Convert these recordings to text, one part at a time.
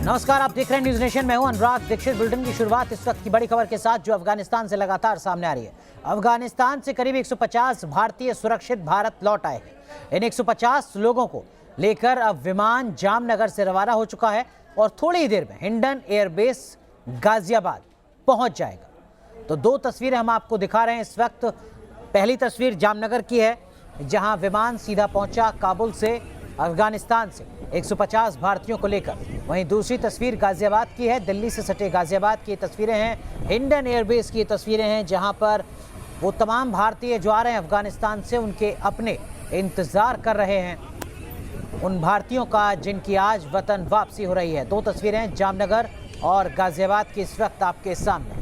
नमस्कार, आप देख रहे हैं न्यूज नेशन। मैं हूं अनुराग दीक्षित। बुलेटिन की शुरुआत इस वक्त की बड़ी खबर के साथ जो अफगानिस्तान से लगातार सामने आ रही है। अफगानिस्तान से करीब 150 भारतीय सुरक्षित भारत लौट आए हैं। इन 150 लोगों को लेकर अब विमान जामनगर से रवाना हो चुका है और थोड़ी ही देर में हिंडन एयरबेस गाजियाबाद पहुंच जाएगा। तो दो तस्वीरें हम आपको दिखा रहे हैं इस वक्त। पहली तस्वीर जामनगर की है, जहां विमान सीधा पहुंचा काबुल से, अफगानिस्तान से 150 भारतीयों को लेकर। वहीं दूसरी तस्वीर गाजियाबाद की है, दिल्ली से सटे गाजियाबाद की तस्वीरें हैं। हिंडन एयरबेस की तस्वीरें हैं, जहां पर वो तमाम भारतीय जो आ रहे हैं अफगानिस्तान से, उनके अपने इंतजार कर रहे हैं उन भारतीयों का जिनकी आज वतन वापसी हो रही है। दो तस्वीरें जामनगर और गाजियाबाद की इस वक्त आपके सामने।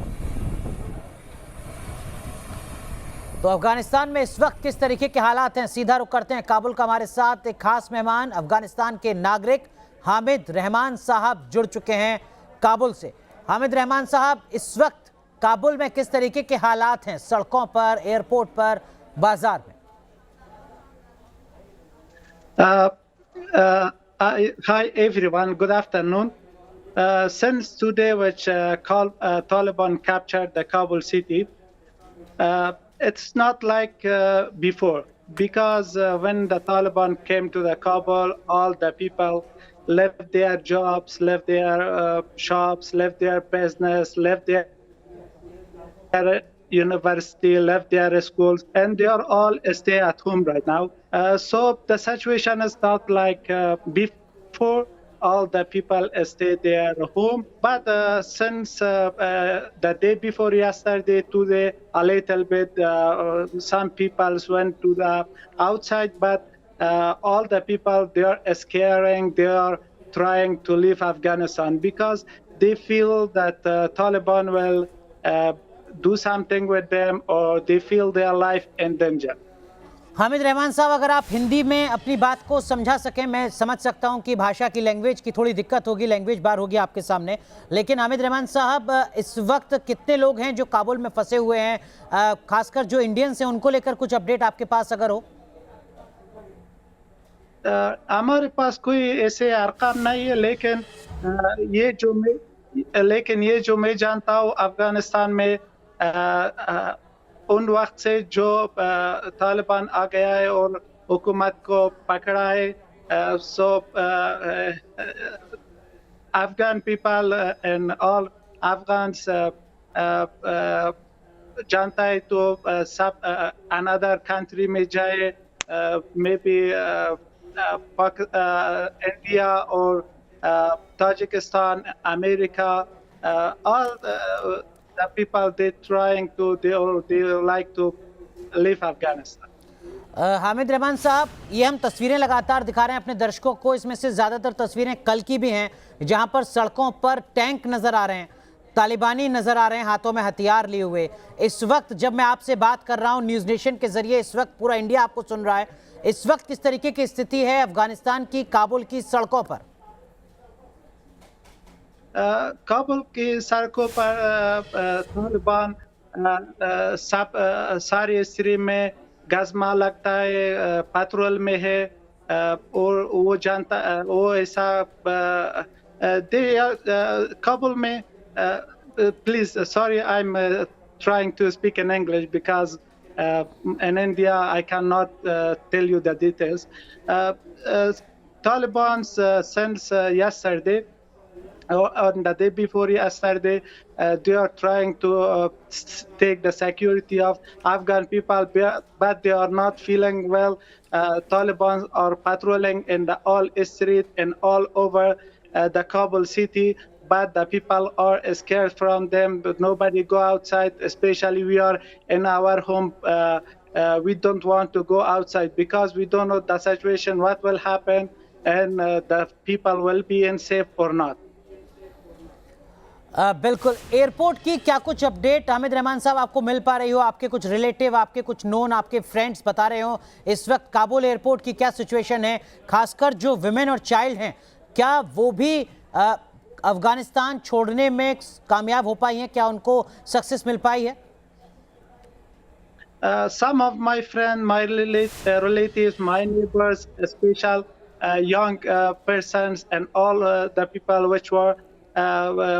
तो अफगानिस्तान में इस वक्त किस तरीके के हालात हैं, सीधा रुख करते हैं काबुल का। हमारे साथ एक खास मेहमान अफगानिस्तान के नागरिक हामिद रहमान साहब जुड़ चुके हैं काबुल से। हामिद रहमान साहब, इस वक्त काबुल में किस तरीके के हालात हैं, सड़कों पर, एयरपोर्ट पर, बाजार में? Hi everyone, good afternoon. Since today, which Taliban captured the Kabul city, it's not like before, because when the Taliban came to the Kabul, all the people left their jobs, left their shops, left their business, left their university, left their schools, and they are all stay at home right now. So the situation is not like before. All the people stay their home, but since the day before yesterday, today, a little bit, some people went to the outside, but all the people, they are scaring, they are trying to leave Afghanistan because they feel that Taliban will do something with them, or they feel their life in danger. Hamid Rehman साहब, अगर आप हिंदी में अपनी बात को समझा सकें। मैं समझ सकता हूं कि भाषा की, लैंग्वेज की थोड़ी दिक्कत होगी, लैंग्वेज बार होगी आपके सामने, लेकिन हामिद रहमान साहब, इस वक्त कितने लोग हैं जो काबुल में फंसे हुए हैं, खासकर जो इंडियंस हैं, उनको लेकर कुछ अपडेट आपके पास अगर हो? हमारे पास कोई ऐसे अरकाम नहीं है, लेकिन ये जो मैं जानता हूँ, अफगानिस्तान में उन वक्त से जो तालिबान आ गया है और हुकूमत को पकड़ा है, so Afghan people and all Afghans जानता है तो सब अनदर कंट्री में जाए, मे बी इंडिया और Tajikistan, America, all the people they like to leave Afghanistan. Hamid Rehman sahab, ये हम तस्वीरें लगातार दिखा रहे हैं अपने दर्शकों को। इसमें से ज़्यादातर तस्वीरें कल की भी हैं, जहां पर सड़कों पर टैंक नज़र आ रहे हैं, तालिबानी नज़र आ रहे हैं हाथों में हथियार लिए हुए। इस वक्त जब मैं आपसे बात कर रहा हूं न्यूज़ नेशन के जरिए, इस वक्त पूरा इंडिया आपको सुन रहा है, इस वक्त किस तरीके की स्थिति है अफगानिस्तान की, काबुल की सड़कों पर? काबुल की सड़कों पर तालिबान सारी स्त्री में गजमा लगता है, पेट्रोल में है, और वो जानता, वो ऐसा काबुल में, please sorry, I am trying to speak in English because in India I cannot tell you the details. Taliban since yesterday, on the day before yesterday, they are trying to take the security of Afghan people, but they are not feeling well. Taliban are patrolling in the all street and all over the Kabul city, but the people are scared from them. But nobody go outside, especially we are in our home. We don't want to go outside because we don't know the situation, what will happen, and the people will be in safe or not. बिल्कुल। Airport की क्या कुछ update Hamid Rehman साहब आपको मिल पा रही हो? आपके कुछ रिलेटिव, आपके कुछ नोन, आपके फ्रेंड्स बता रहे हो इस वक्त काबुल एयरपोर्ट की क्या सिचुएशन है? खासकर जो विमेन और चाइल्ड हैं, क्या वो भी अफगानिस्तान छोड़ने में कामयाब हो पाई हैं? क्या उनको सक्सेस मिल पाई है? Some of my friends, my relatives, my neighbors, especially young persons and all the people which were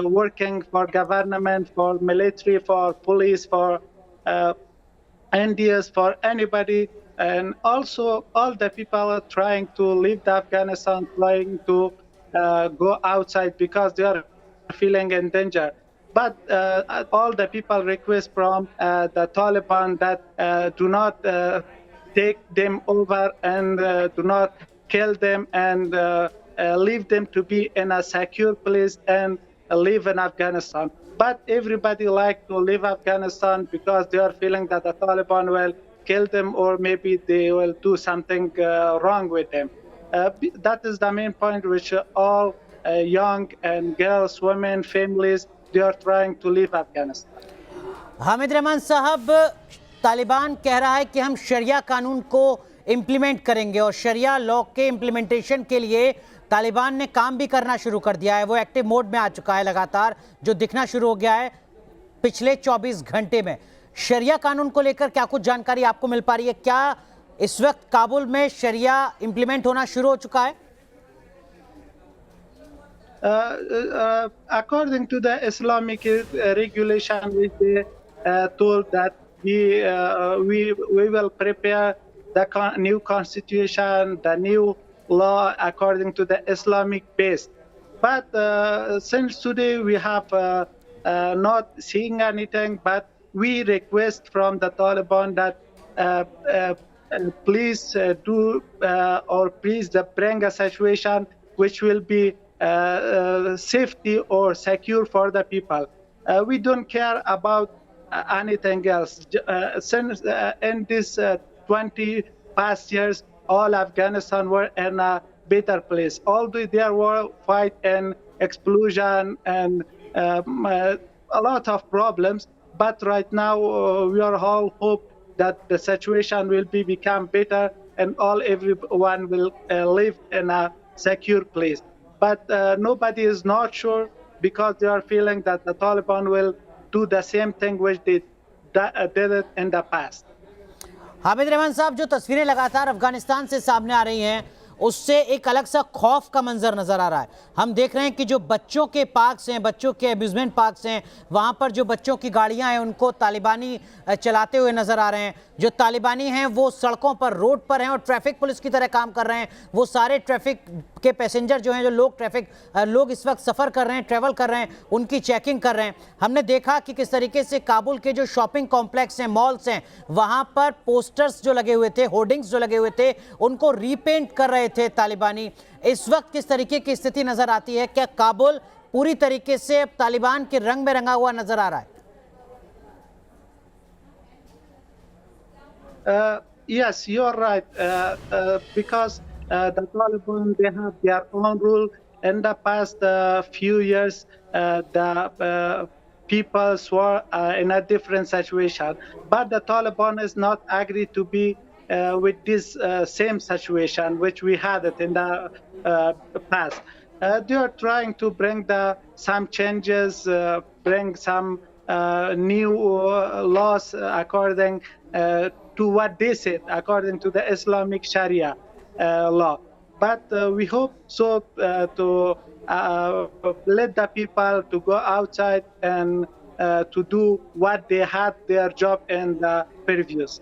working for government, for military, for police, for NDS, for anybody, and also all the people are trying to leave Afghanistan, trying to go outside because they are feeling in danger. But all the people request from the Taliban that do not take them over and do not kill them and leave them to be in a secure place and live in Afghanistan. But everybody like to leave Afghanistan because they are feeling that the Taliban will kill them or maybe they will do something wrong with them. That is the main point which all young and girls, women, families, they are trying to leave Afghanistan. Hamid Rehman साहब, तालिबान कह रहा है कि हम शरिया कानून को implement करेंगे और शरिया लॉ के इम्प्लीमेंटेशन के लिए तालिबान ने काम भी करना शुरू कर दिया है। वो एक्टिव मोड में आ चुका है लगातार, जो दिखना शुरू हो गया है पिछले 24 घंटे में। शरिया कानून को लेकर क्या कुछ जानकारी आपको मिल पा रही है? क्या इस वक्त काबुल में शरिया इम्प्लीमेंट होना शुरू हो चुका है? According to the Islamic regulation, which they told that we will prepare the new constitution, the new law according to the Islamic base. But since today we have not seeing anything, but we request from the Taliban that please do or please bring a situation which will be safety or secure for the people. We don't care about anything else. Since in this 20 past years, all Afghanistan were in a better place. Although there were fight and explosion and a lot of problems, but right now we are all hope that the situation will become better and everyone will live in a secure place. But nobody is not sure because they are feeling that the Taliban will do the same thing which they did it in the past. Hamid Rehman साहब, जो तस्वीरें लगातार अफगानिस्तान से सामने आ रही हैं उससे एक अलग सा खौफ का मंजर नजर आ रहा है। हम देख रहे हैं कि जो बच्चों के पार्क्स हैं, बच्चों के अम्यूजमेंट पार्क्स हैं, वहां पर जो बच्चों की गाड़ियां हैं उनको तालिबानी चलाते हुए नजर आ रहे हैं। जो तालिबानी हैं वो सड़कों पर, रोड पर हैं और ट्रैफिक पुलिस की तरह काम कर रहे हैं। वो सारे ट्रैफिक के पैसेंजर जो हैं, जो लोग इस वक्त सफ़र कर रहे हैं, ट्रैवल कर रहे हैं, उनकी चेकिंग कर रहे हैं। हमने देखा कि किस तरीके से काबुल के जो शॉपिंग कॉम्प्लेक्स हैं, मॉल्स हैं, वहाँ पर पोस्टर्स जो लगे हुए थे, होर्डिंग्स जो लगे हुए थे, उनको रीपेंट कर रहे थे तालिबानी। इस वक्त किस तरीके की स्थिति नज़र आती है? क्या काबुल पूरी तरीके से अब तालिबान के रंग में रंगा हुआ नज़र आ रहा है? Yes, you're right. Because the Taliban, they have their own rule. In the past few years, the people were in a different situation. But the Taliban is not agree to be with this same situation which we had it in the past. They are trying to bring some changes, bring some new laws according to what they said, according to the Islamic Sharia law. But we hope so to let the people to go outside and to do what they had their job in the previous.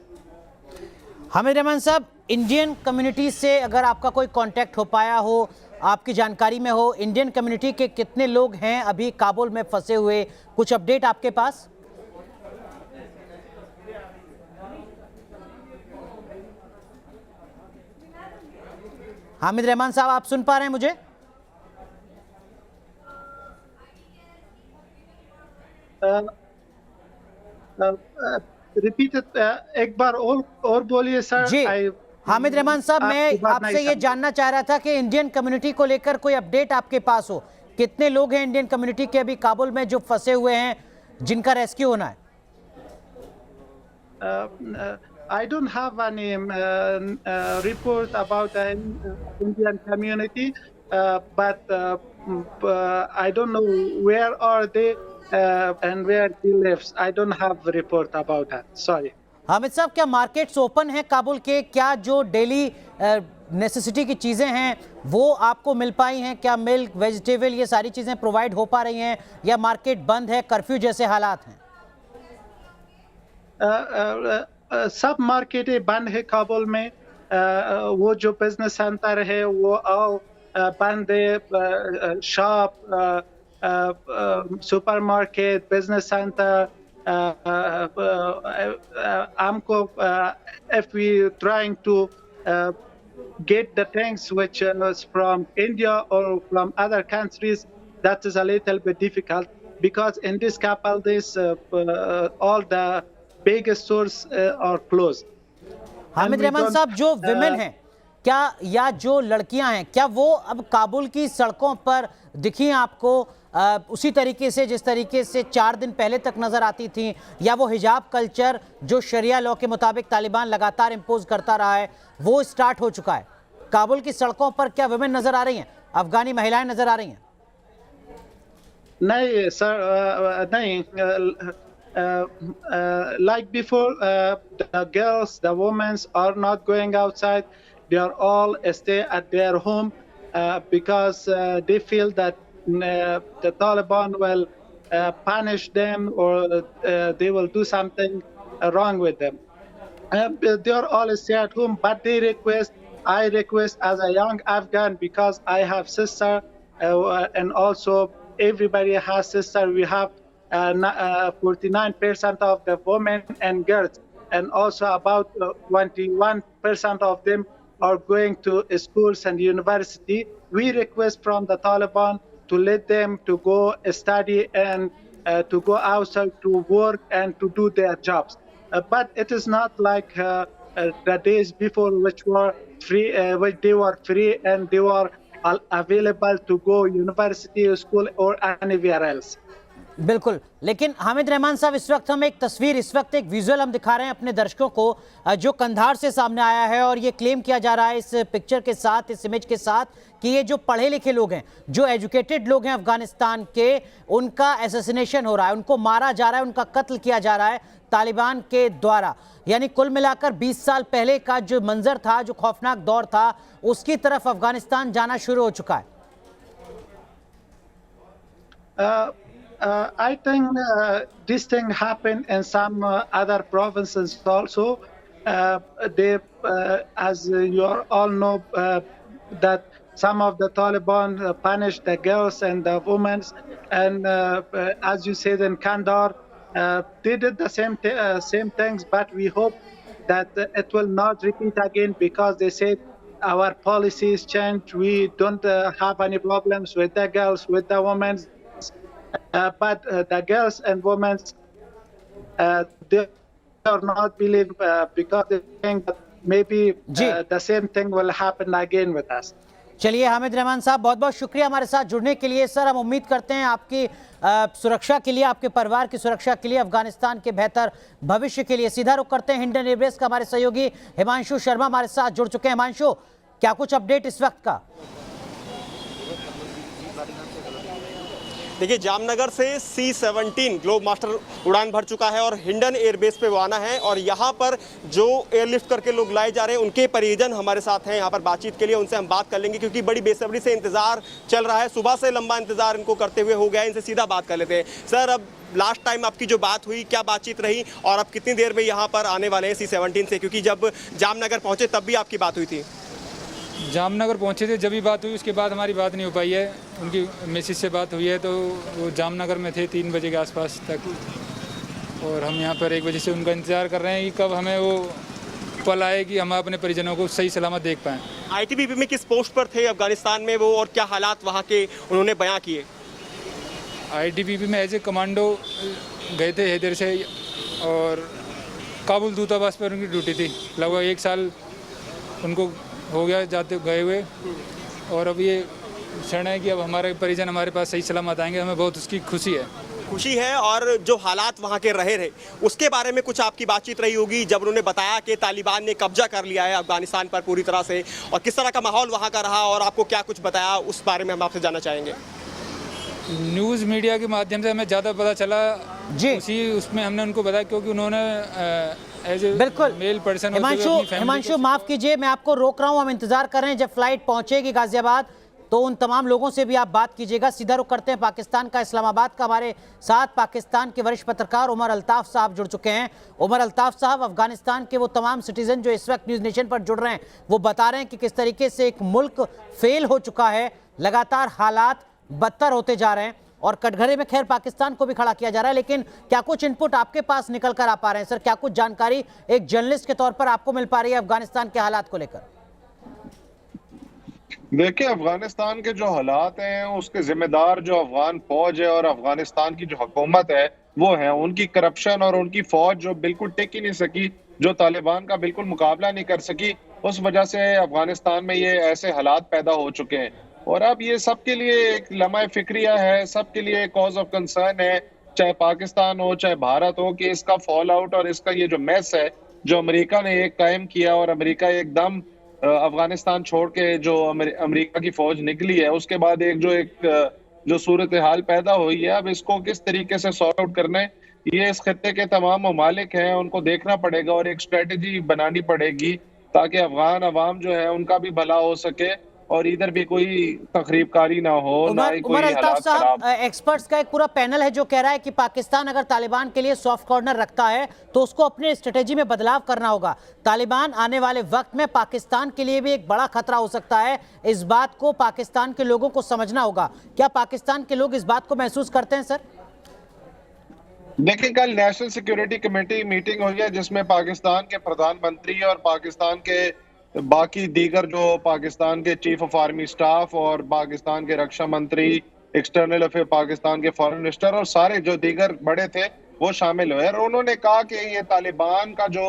Hamid Rehman साहब, Indian community से अगर आपका कोई contact हो पाया हो, आपकी जानकारी में हो, इंडियन कम्युनिटी के कितने लोग हैं अभी काबुल में फंसे हुए, कुछ अपडेट आपके पास? हामिद रहमान साहब, आप सुन पा रहे हैं मुझे? रिपीट एक बार और बोलिए सर। जी हामिद रहमान साहब, मैं आपसे ये जानना चाह रहा था कि इंडियन कम्युनिटी को लेकर कोई अपडेट आपके पास हो। कितने लोग हैं इंडियन कम्युनिटी के अभी काबुल में जो फंसे हुए हैं, जिनका रेस्क्यू होना है? I don't have any report about the Indian community, but I don't know where are they and where he lives. I don't have a report about that. Sorry. Hamid साहब, क्या मार्केट्स ओपन हैं काबुल के? क्या जो daily necessity की चीज़ें हैं वो आपको मिल पाई हैं? क्या मिल्क, वेजिटेबल, ये सारी चीज़ें प्रोवाइड हो पा रही हैं या मार्केट बंद है, कर्फ्यू जैसे हालात हैं? सब मार्केटें बंद है काबुल में। वो जो बिजनेस सेंटर है वो बंद है। शॉप, सुपरमार्केट, बिजनेस सेंटर, हमको if we trying to get the things which is from India or from other countries, that is a little bit difficult because in this couple days all the big stores are closed. Hamid Rehman साहब, जो women हैं क्या या जो लड़कियां हैं क्या वो अब काबुल की सड़कों पर दिखी आपको उसी तरीके से जिस तरीके से 4 दिन पहले तक नजर आती थी, या वो हिजाब कल्चर जो शरिया लॉ के मुताबिक तालिबान लगातार इंपोज करता रहा है वो स्टार्ट हो चुका है? काबुल की सड़कों पर क्या विमेन नजर आ रही हैं, अफगानी महिलाएं नजर आ रही हैं? नहीं सर, नहीं। Like before, the girls, the women are not going outside. They are all stay at their home because they feel that the Taliban will punish them or they will do something wrong with them. They are all stay at home, but I request as a young Afghan, because I have sister and also everybody has sister. We have 49% of the women and girls, and also about 21% of them are going to schools and university. We request from the Taliban to let them to go study and to go outside to work and to do their jobs. But it is not like the days before, which were free, which they were free and they were available to go university, school or anywhere else. बिल्कुल, लेकिन हामिद रहमान साहब, इस वक्त हम एक तस्वीर, इस वक्त एक विजुअल हम दिखा रहे हैं अपने दर्शकों को जो कंधार से सामने आया है, और ये क्लेम किया जा रहा है इस पिक्चर के साथ, इस इमेज के साथ, कि ये जो पढ़े लिखे लोग हैं, जो एजुकेटेड लोग हैं अफगानिस्तान के, उनका असैसिनेशन हो रहा है, उनको मारा जा रहा है, उनका कत्ल किया जा रहा है तालिबान के द्वारा। यानी कुल मिलाकर 20 साल पहले का जो मंजर था, जो खौफनाक दौर था, उसकी तरफ अफगानिस्तान जाना शुरू हो चुका है। I think this thing happened in some other provinces also. As you all know, that some of the Taliban punished the girls and the women, and as you said in Kandahar, they did the same things. But we hope that it will not repeat again, because they said our policies changed. We don't have any problems with the girls, with the women. But the girls and women, they are not believe because they think that maybe the same thing will happen again with us. चलिए हामिद रहमान साहब, बहुत बहुत शुक्रिया हमारे साथ जुड़ने के लिए। सर, हम उम्मीद करते हैं आपकी सुरक्षा के लिए, आपके परिवार की सुरक्षा के लिए, अफगानिस्तान के बेहतर भविष्य के लिए। सीधा रुख करते हैं इंडियन एयरबेस का, हमारे सहयोगी हिमांशु शर्मा हमारे साथ जुड़ चुके हैं। हिमांशु, क्या कुछ अपडेट इस वक्त का? देखिए, जामनगर से C-17 ग्लोब मास्टर उड़ान भर चुका है और हिंडन एयरबेस पे वो आना है, और यहाँ पर जो एयरलिफ्ट करके लोग लाए जा रहे हैं उनके परिजन हमारे साथ हैं यहाँ पर बातचीत के लिए। उनसे हम बात कर लेंगे क्योंकि बड़ी बेसब्री से इंतजार चल रहा है, सुबह से लंबा इंतजार इनको करते हुए हो गया है। इनसे सीधा बात कर लेते हैं। सर, अब लास्ट टाइम आपकी जो बात हुई, क्या बातचीत रही, और अब कितनी देर में यहाँ पर आने वाले हैं C-17 से? क्योंकि जब जामनगर पहुँचे तब भी आपकी बात हुई थी। जामनगर पहुंचे थे जब भी बात हुई, उसके बाद हमारी बात नहीं हो पाई है। उनकी मैसेज से बात हुई है, तो वो जामनगर में थे 3 बजे के आसपास तक, और हम यहाँ पर 1 बजे से उनका इंतज़ार कर रहे हैं कि कब हमें वो पल आए कि हम अपने परिजनों को सही सलामत देख पाएँ। ITBP में किस पोस्ट पर थे अफगानिस्तान में वो, और क्या हालात वहाँ के उन्होंने बयां किए? ITBP में एज ए कमांडो गए थे हैदर से, और काबुल दूतावास पर उनकी ड्यूटी थी। लगभग 1 साल उनको हो गया जाते गए हुए, और अब ये क्षण है कि अब हमारे परिजन हमारे पास सही सलामत आएंगे। हमें बहुत उसकी खुशी है। और जो हालात वहाँ के रहे उसके बारे में कुछ आपकी बातचीत रही होगी, जब उन्होंने बताया कि तालिबान ने कब्जा कर लिया है अफगानिस्तान पर पूरी तरह से, और किस तरह का माहौल वहाँ का रहा, और आपको क्या कुछ बताया, उस बारे में हम आपसे जानना चाहेंगे। न्यूज़ मीडिया के माध्यम से हमें ज़्यादा पता चला जी, उसमें हमने उनको बताया, क्योंकि उन्होंने एज ए बिल्कुल मेल पर्सन हिमांशु माफ कीजिए, मैं आपको रोक रहा हूं, हम इंतजार कर रहे हैं जब फ्लाइट पहुंचेगी गाजियाबाद तो उन तमाम लोगों से भी आप बात कीजिएगा। सीधा रुख करते हैं पाकिस्तान का, इस्लामाबाद का। हमारे साथ पाकिस्तान के वरिष्ठ पत्रकार उमर अल्ताफ साहब जुड़ चुके हैं। उमर अल्ताफ साहब, अफगानिस्तान के वो तमाम सिटीजन जो इस वक्त न्यूज़ नेशन पर जुड़ रहे हैं वो बता रहे हैं कि किस तरीके से एक मुल्क फेल हो चुका है, लगातार हालात बदतर होते जा रहे हैं और कटघरे में खैर पाकिस्तान को भी खड़ा किया जा रहा है, लेकिन क्या कुछ इनपुट आपके पास निकल कर आ पा रहे हैं सर? क्या कुछ जानकारी एक जर्नलिस्ट के तौर पर आपको मिल पा रही है अफगानिस्तान के हालात को लेकर? देखिए, अफगानिस्तान के जो हालात हैं उसके जिम्मेदार जो अफगान फौज है और अफगानिस्तान की जो हुकूमत है वो है। उनकी करप्शन और उनकी फौज जो बिल्कुल टिक ही नहीं सकी, जो तालिबान का बिल्कुल मुकाबला नहीं कर सकी, उस वजह से अफगानिस्तान में ये ऐसे हालात पैदा हो चुके हैं। और अब ये सबके लिए एक लम्हा फिक्रिया है, सबके लिए कॉज ऑफ कंसर्न है, चाहे पाकिस्तान हो चाहे भारत हो, कि इसका फॉल आउट और इसका ये जो मैस है जो अमेरिका ने एक कायम किया और अमेरिका एकदम अफगानिस्तान छोड़ के जो अमेरिका की फौज निकली है उसके बाद जो सूरत हाल पैदा हुई है, अब इसको किस तरीके से सॉर्ट आउट करना है ये इस खत्ते के तमाम ममालिक हैं, उनको देखना पड़ेगा और एक स्ट्रेटेजी बनानी पड़ेगी ताकि अफगान अवाम जो है उनका भी भला हो सके और इधर भी कोई तखरीबकारी ना हो, ना ही कोई उमर अल्ताफ हालात साहब, खराब। एक्सपर्ट्स का एक पूरा पैनल है जो कह रहा है कि पाकिस्तान अगर तालिबान के लिए सॉफ्ट कॉर्नर रखता है तो उसको अपने स्ट्रेटेजी में बदलाव करना होगा। तालिबान आने वाले वक्त में पाकिस्तान के लिए भी एक बड़ा खतरा हो सकता है, इस बात को पाकिस्तान के लोगों को समझना होगा। क्या पाकिस्तान के लोग इस बात को महसूस करते हैं सर? देखिए, कल नेशनल सिक्योरिटी कमेटी मीटिंग हुई है जिसमें पाकिस्तान के प्रधानमंत्री और पाकिस्तान के बाकी दीगर जो पाकिस्तान के चीफ ऑफ आर्मी स्टाफ और पाकिस्तान के रक्षा मंत्री, एक्सटर्नल अफेयर पाकिस्तान के फॉरेन मिनिस्टर और सारे जो दीगर बड़े थे वो शामिल हुए। और उन्होंने कहा कि ये तालिबान का जो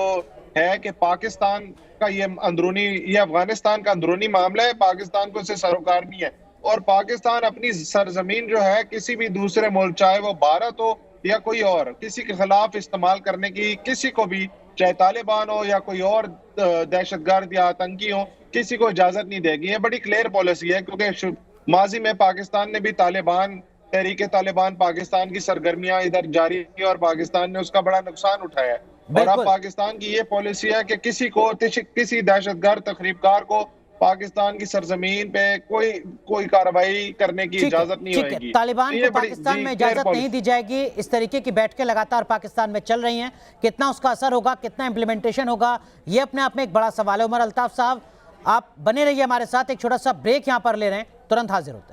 है कि पाकिस्तान का ये अफगानिस्तान का अंदरूनी मामला है, पाकिस्तान को इससे सरोकार नहीं है और पाकिस्तान अपनी सरजमीन जो है किसी भी दूसरे मुल्क, चाहे वो भारत हो या कोई और, किसी के खिलाफ इस्तेमाल करने की किसी को भी, चाहे तालिबान हो या कोई और दहशतगर्द या आतंकी हो, किसी को इजाजत नहीं देगी। ये बड़ी क्लियर पॉलिसी है क्योंकि माजी में पाकिस्तान ने भी तहरीक तालिबान पाकिस्तान की सरगर्मियां इधर जारी की और पाकिस्तान ने उसका बड़ा नुकसान उठाया है। और अब पाकिस्तान की ये पॉलिसी है कि किसी दहशतगर्द तखरीबकार को पाकिस्तान की सरजमीन पे कोई कार्रवाई करने की इजाजत नहीं होगी। तालिबान को पाकिस्तान में इजाजत नहीं दी जाएगी। इस तरीके की बैठकें लगातार पाकिस्तान में चल रही हैं, कितना उसका असर होगा, कितना इंप्लीमेंटेशन होगा, ये अपने आप में एक बड़ा सवाल है। उमर अल्ताफ साहब, आप बने रहिए हमारे साथ, एक छोटा सा ब्रेक यहां पर ले रहे हैं, तुरंत हाजिर होते हैं।